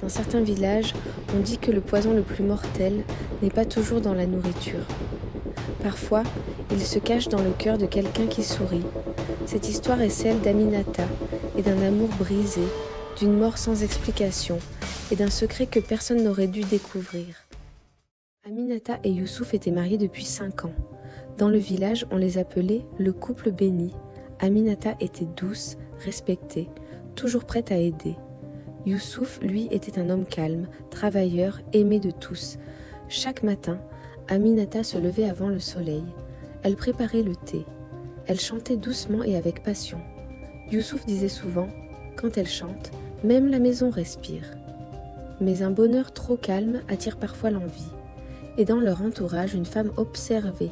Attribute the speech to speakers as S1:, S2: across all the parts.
S1: Dans certains villages, on dit que le poison le plus mortel n'est pas toujours dans la nourriture. Parfois, il se cache dans le cœur de quelqu'un qui sourit. Cette histoire est celle d'Aminata et d'un amour brisé, d'une mort sans explication et d'un secret que personne n'aurait dû découvrir. Aminata et Youssouf étaient mariés depuis 5 ans. Dans le village, on les appelait le couple béni. Aminata était douce, respectée, toujours prête à aider. Youssouf, lui, était un homme calme, travailleur, aimé de tous. Chaque matin, Aminata se levait avant le soleil. Elle préparait le thé. Elle chantait doucement et avec passion. Youssouf disait souvent, quand elle chante, même la maison respire. Mais un bonheur trop calme attire parfois l'envie. Et dans leur entourage, une femme observait,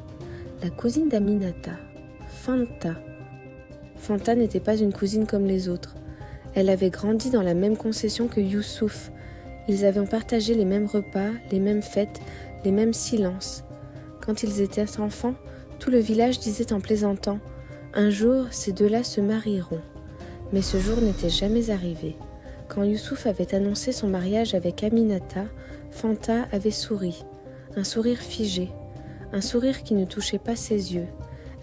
S1: la cousine d'Aminata, Fanta. Fanta n'était pas une cousine comme les autres. Elle avait grandi dans la même concession que Youssouf. Ils avaient partagé les mêmes repas, les mêmes fêtes, les mêmes silences. Quand ils étaient enfants, tout le village disait en plaisantant « Un jour, ces deux-là se marieront ». Mais ce jour n'était jamais arrivé. Quand Youssouf avait annoncé son mariage avec Aminata, Fanta avait souri. Un sourire figé, un sourire qui ne touchait pas ses yeux.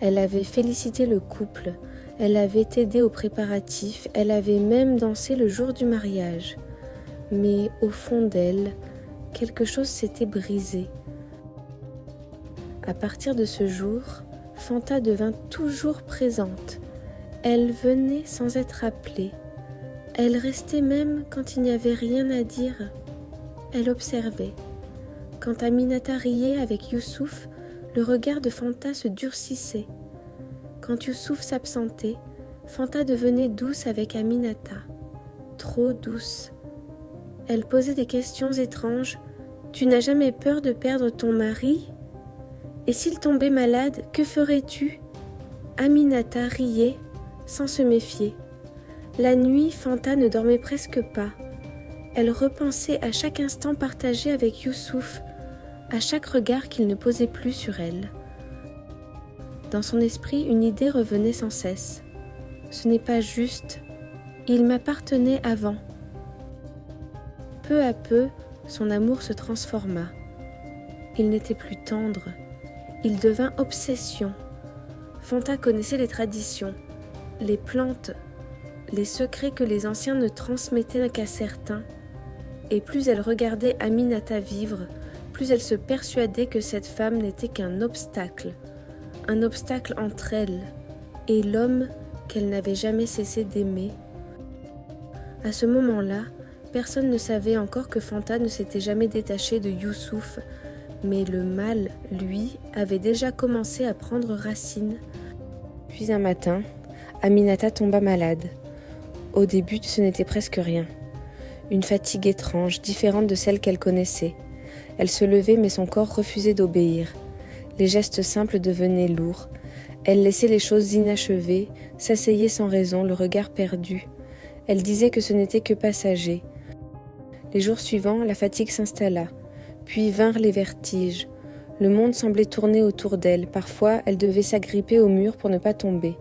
S1: Elle avait félicité le couple, elle avait aidé aux préparatifs, elle avait même dansé le jour du mariage. Mais au fond d'elle, quelque chose s'était brisé. À partir de ce jour, Fanta devint toujours présente. Elle venait sans être appelée. Elle restait même quand il n'y avait rien à dire. Elle observait. Quand Aminata riait avec Youssouf, le regard de Fanta se durcissait. Quand Youssouf s'absentait, Fanta devenait douce avec Aminata. Trop douce. Elle posait des questions étranges. « Tu n'as jamais peur de perdre ton mari ? Et s'il tombait malade, que ferais-tu » Aminata riait sans se méfier. La nuit, Fanta ne dormait presque pas. Elle repensait à chaque instant partagé avec Youssouf, à chaque regard qu'il ne posait plus sur elle. Dans son esprit, une idée revenait sans cesse. Ce n'est pas juste. Il m'appartenait avant. Peu à peu, son amour se transforma. Il n'était plus tendre. Il devint obsession. Fanta connaissait les traditions, les plantes, les secrets que les anciens ne transmettaient qu'à certains. Et plus elle regardait Aminata vivre, plus elle se persuadait que cette femme n'était qu'un obstacle entre elle et l'homme qu'elle n'avait jamais cessé d'aimer. À ce moment-là, personne ne savait encore que Fanta ne s'était jamais détachée de Youssouf, mais le mal, lui, avait déjà commencé à prendre racine. Puis un matin, Aminata tomba malade. Au début, ce n'était presque rien. Une fatigue étrange, différente de celle qu'elle connaissait. Elle se levait, mais son corps refusait d'obéir. Les gestes simples devenaient lourds. Elle laissait les choses inachevées, s'asseyait sans raison, le regard perdu. Elle disait que ce n'était que passager. Les jours suivants, la fatigue s'installa. Puis vinrent les vertiges. Le monde semblait tourner autour d'elle. Parfois, elle devait s'agripper au mur pour ne pas tomber.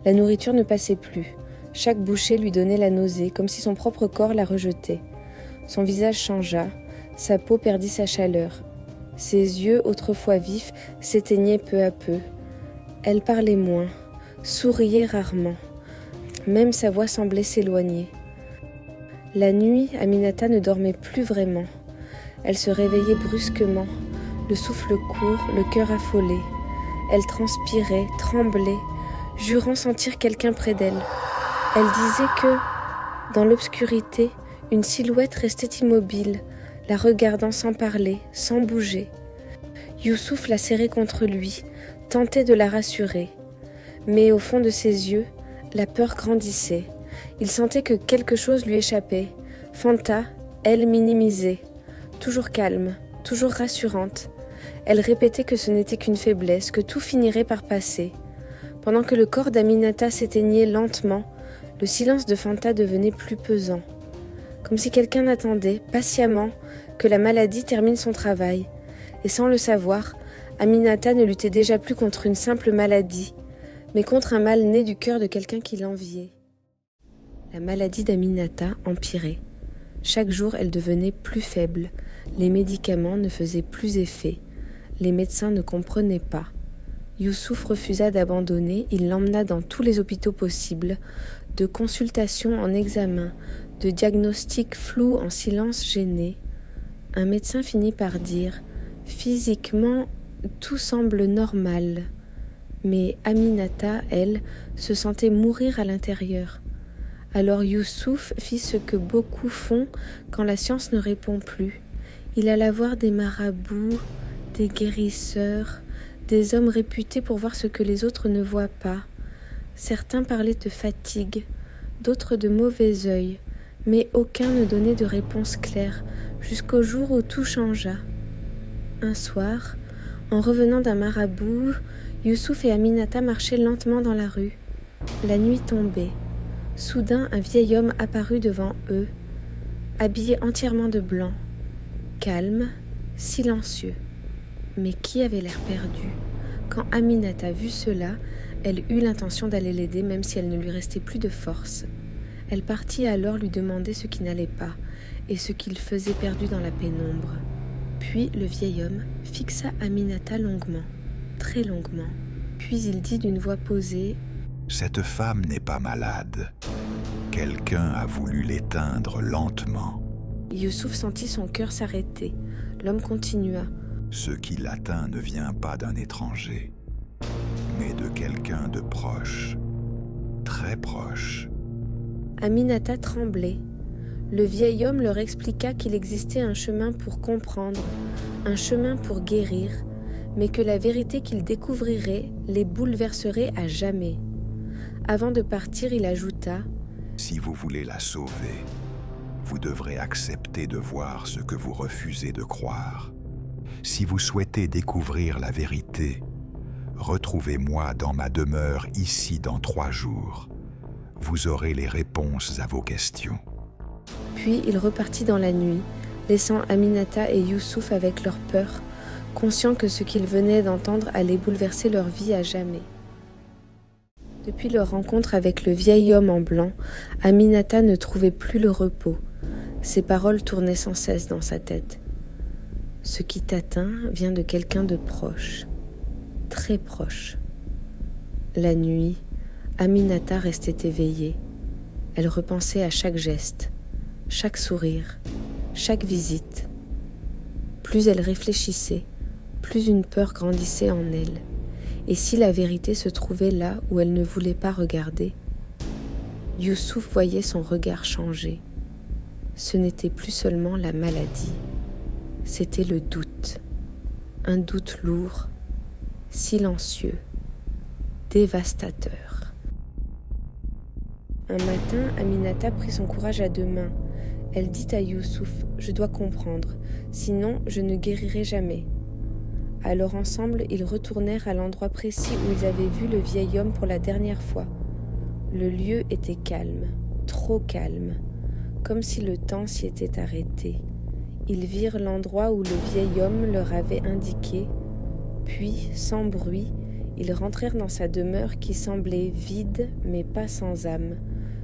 S1: La nourriture ne passait plus. Chaque bouchée lui donnait la nausée, comme si son propre corps la rejetait. Son visage changea. Sa peau perdit sa chaleur. Ses yeux, autrefois vifs, s'éteignaient peu à peu. Elle parlait moins, souriait rarement. Même sa voix semblait s'éloigner. La nuit, Aminata ne dormait plus vraiment. Elle se réveillait brusquement, le souffle court, le cœur affolé. Elle transpirait, tremblait, jurant sentir quelqu'un près d'elle. Elle disait que, dans l'obscurité, une silhouette restait immobile, la regardant sans parler, sans bouger. Youssouf la serrait contre lui, tentait de la rassurer. Mais au fond de ses yeux, la peur grandissait. Il sentait que quelque chose lui échappait. Fanta, elle, minimisait. Toujours calme, toujours rassurante. Elle répétait que ce n'était qu'une faiblesse, que tout finirait par passer. Pendant que le corps d'Aminata s'éteignait lentement, le silence de Fanta devenait plus pesant. Comme si quelqu'un attendait, patiemment, que la maladie termine son travail. Et sans le savoir, Aminata ne luttait déjà plus contre une simple maladie, mais contre un mal né du cœur de quelqu'un qui l'enviait. La maladie d'Aminata empirait. Chaque jour, elle devenait plus faible. Les médicaments ne faisaient plus effet. Les médecins ne comprenaient pas. Youssouf refusa d'abandonner, il l'emmena dans tous les hôpitaux possibles, de consultations en examen, de diagnostics flous en silence gêné. Un médecin finit par dire « Physiquement, tout semble normal ». Mais Aminata, elle, se sentait mourir à l'intérieur. Alors Youssouf fit ce que beaucoup font quand la science ne répond plus. Il alla voir des marabouts, des guérisseurs, des hommes réputés pour voir ce que les autres ne voient pas. Certains parlaient de fatigue, d'autres de mauvais œil, mais aucun ne donnait de réponse claire, jusqu'au jour où tout changea. Un soir, en revenant d'un marabout, Youssouf et Aminata marchaient lentement dans la rue. La nuit tombait. Soudain, un vieil homme apparut devant eux, habillé entièrement de blanc, calme, silencieux. Mais qui avait l'air perdu? Quand Aminata vit cela, elle eut l'intention d'aller l'aider même si elle ne lui restait plus de force. Elle partit alors lui demander ce qui n'allait pas et ce qu'il faisait perdu dans la pénombre. Puis le vieil homme fixa Aminata longuement, très longuement. Puis il dit d'une voix posée
S2: « Cette femme n'est pas malade. Quelqu'un a voulu l'éteindre lentement. »
S1: Youssouf sentit son cœur s'arrêter. L'homme continua.
S2: « Ce qui l'atteint ne vient pas d'un étranger, mais de quelqu'un de proche, très proche. »
S1: Aminata tremblait. Le vieil homme leur expliqua qu'il existait un chemin pour comprendre, un chemin pour guérir, mais que la vérité qu'ils découvriraient les bouleverserait à jamais. Avant de partir, il ajouta
S2: « Si vous voulez la sauver, vous devrez accepter de voir ce que vous refusez de croire. Si vous souhaitez découvrir la vérité, retrouvez-moi dans ma demeure ici dans 3 jours. Vous aurez les réponses à vos questions. »
S1: Puis il repartit dans la nuit, laissant Aminata et Youssouf avec leur peur, conscients que ce qu'ils venaient d'entendre allait bouleverser leur vie à jamais. Depuis leur rencontre avec le vieil homme en blanc, Aminata ne trouvait plus le repos. Ses paroles tournaient sans cesse dans sa tête. Ce qui t'atteint vient de quelqu'un de proche, très proche. La nuit, Aminata restait éveillée. Elle repensait à chaque geste, chaque sourire, chaque visite. Plus elle réfléchissait, plus une peur grandissait en elle. Et si la vérité se trouvait là où elle ne voulait pas regarder? Youssouf voyait son regard changer. Ce n'était plus seulement la maladie, c'était le doute. Un doute lourd, silencieux, dévastateur. Un matin, Aminata prit son courage à 2 mains. Elle dit à Youssouf « Je dois comprendre, sinon je ne guérirai jamais. » Alors ensemble, ils retournèrent à l'endroit précis où ils avaient vu le vieil homme pour la dernière fois. Le lieu était calme, trop calme, comme si le temps s'y était arrêté. Ils virent l'endroit où le vieil homme leur avait indiqué, puis, sans bruit, ils rentrèrent dans sa demeure qui semblait vide mais pas sans âme.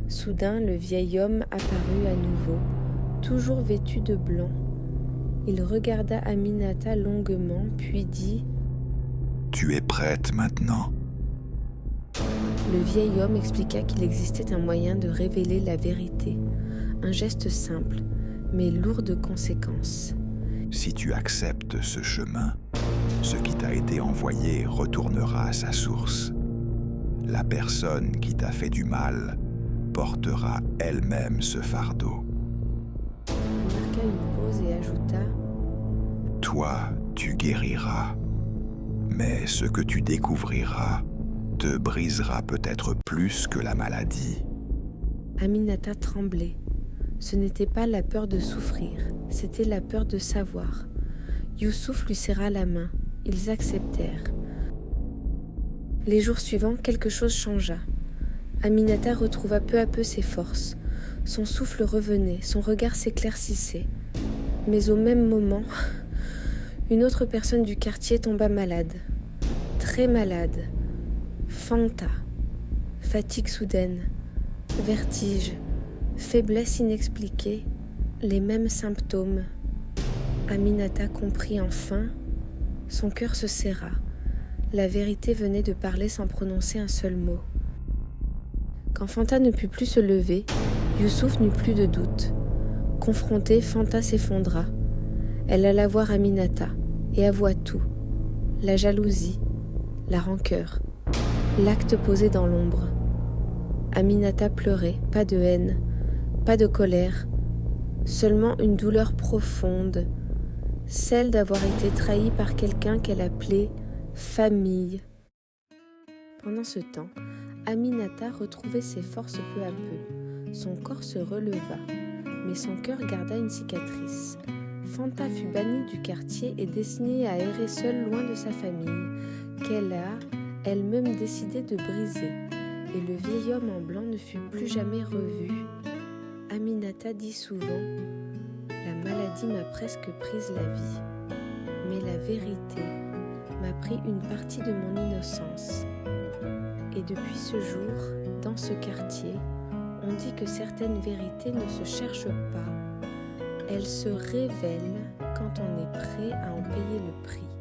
S1: Soudain, le vieil homme apparut à nouveau, toujours vêtu de blanc. Il regarda Aminata longuement, puis dit «
S2: Tu es prête maintenant ?»
S1: Le vieil homme expliqua qu'il existait un moyen de révéler la vérité, un geste simple, mais lourd de conséquences.
S2: Si tu acceptes ce chemin, ce qui t'a été envoyé retournera à sa source. La personne qui t'a fait du mal portera elle-même ce fardeau.
S1: Il marqua une pause et ajouta «
S2: Toi, tu guériras, mais ce que tu découvriras te brisera peut-être plus que la maladie. »
S1: Aminata tremblait. Ce n'était pas la peur de souffrir, c'était la peur de savoir. Youssouf lui serra la main. Ils acceptèrent. Les jours suivants, quelque chose changea. Aminata retrouva peu à peu ses forces. Son souffle revenait, son regard s'éclaircissait. Mais au même moment, une autre personne du quartier tomba malade. Très malade. Fanta. Fatigue soudaine. Vertige. Faiblesse inexpliquée. Les mêmes symptômes. Aminata comprit enfin. Son cœur se serra. La vérité venait de parler sans prononcer un seul mot. Quand Fanta ne put plus se lever, Youssouf n'eut plus de doute. Confrontée, Fanta s'effondra. Elle alla voir Aminata et avoua tout. La jalousie, la rancœur, l'acte posé dans l'ombre. Aminata pleurait, pas de haine, pas de colère, seulement une douleur profonde, celle d'avoir été trahie par quelqu'un qu'elle appelait famille. Pendant ce temps, Aminata retrouvait ses forces peu à peu. Son corps se releva, mais son cœur garda une cicatrice. Fanta fut bannie du quartier et destinée à errer seule loin de sa famille, qu'elle a elle-même décidé de briser, et le vieil homme en blanc ne fut plus jamais revu. Aminata dit souvent « La maladie m'a presque prise la vie, mais la vérité m'a pris une partie de mon innocence. » Et depuis ce jour, dans ce quartier, on dit que certaines vérités ne se cherchent pas. Elles se révèlent quand on est prêt à en payer le prix.